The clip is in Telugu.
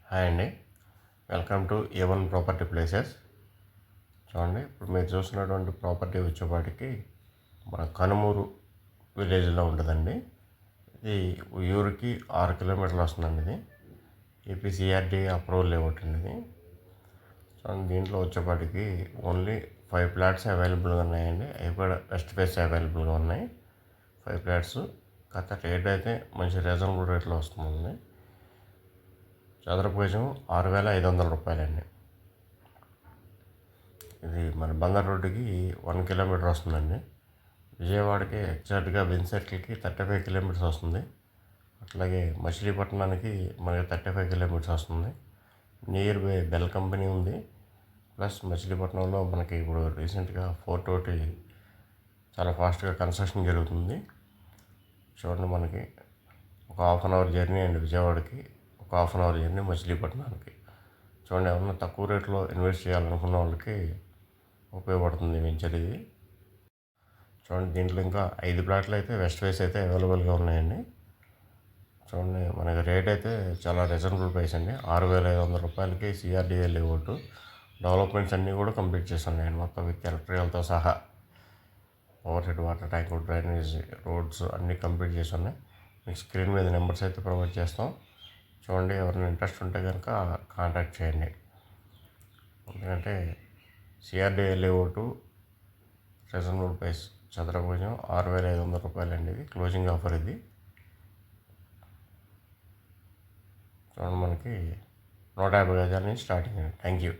హాయ్ అండి. Welcome to A1 property places. చూడండి, ఇప్పుడు మీరు చూస్తున్నటువంటి ప్రాపర్టీ వచ్చేపాటికి మన కనుమూరు విలేజ్లో ఉంటుందండి. ఇది ఊరికి 6 కిలోమీటర్లు వస్తుందండి. ఇది ఏపీసీఆర్డీ అప్రూవల్ లేఅవుట్ అండి. ఇది చూడండి, దీంట్లో వచ్చేపాటికి ఓన్లీ 5 ప్లాట్స్ అవైలబుల్గా ఉన్నాయండి. అవి కూడా వెస్ట్ ఫేస్ అవైలబుల్గా ఉన్నాయి. 5 ప్లాట్స్ గత రేట్ అయితే మంచి రీజనబుల్ రేట్లో వస్తుందండి. చదరపు గజం 6,500 రూపాయలండి. ఇది మన బందర్ రోడ్డుకి 1 కిలోమీటర్ వస్తుందండి. విజయవాడకి ఎగ్జాక్ట్గా బెన్ సర్కిల్కి 35 కిలోమీటర్స్ వస్తుంది. అట్లాగే మచిలీపట్నానికి మనకి 35 కిలోమీటర్స్ వస్తుంది. నియర్ బై బెల్ కంపెనీ ఉంది. ప్లస్ మచిలీపట్నంలో మనకి ఇప్పుడు రీసెంట్గా ఫోర్ట్ ఒకటి చాలా ఫాస్ట్గా కన్స్ట్రక్షన్ జరుగుతుంది. చూడండి, మనకి ఒక 1/2 అవర్ జర్నీ అండి విజయవాడకి, ఒక 1/2 అవర్ జర్నీ మచిలీపట్నానికి. చూడండి, ఏమన్నా తక్కువ రేట్లో ఇన్వెస్ట్ చేయాలనుకున్న వాళ్ళకి ఉపయోగపడుతుంది వెంచర్ ఇది. చూడండి, దీంట్లో ఇంకా 5 ప్లాట్లు అయితే వెస్ట్ ఫేస్ అయితే అవైలబుల్గా ఉన్నాయండి. చూడండి, మనకి రేట్ అయితే చాలా రీజనబుల్ ప్రైస్ అండి. 6,500 రూపాయలకి సిఆర్డీఏ లేఅవుట్. డెవలప్మెంట్స్ అన్నీ కూడా కంప్లీట్ చేసి ఉన్నాయండి, మొత్తం విత్ ఎలక్ట్రికల్తో సహా. Over head water tank, drainage, roads అన్నీ కంప్లీట్ చేసి ఉన్నాయి. మీకు స్క్రీన్ మీద నెంబర్స్ అయితే ప్రొవైడ్ చేస్తాం. చూడండి, ఎవరైనా ఇంట్రెస్ట్ ఉంటే కనుక కాంటాక్ట్ చేయండి. ఎందుకంటే సిఆర్డీఏ లేఅవుట్ రీజనబుల్ ప్రైస్, చదరపు గజం 6,500 రూపాయలండి. ఇది క్లోజింగ్ ఆఫర్. ఇది చూడండి, మనకి 150 గజాల నుంచి స్టార్టింగ్ అండి. Thank you.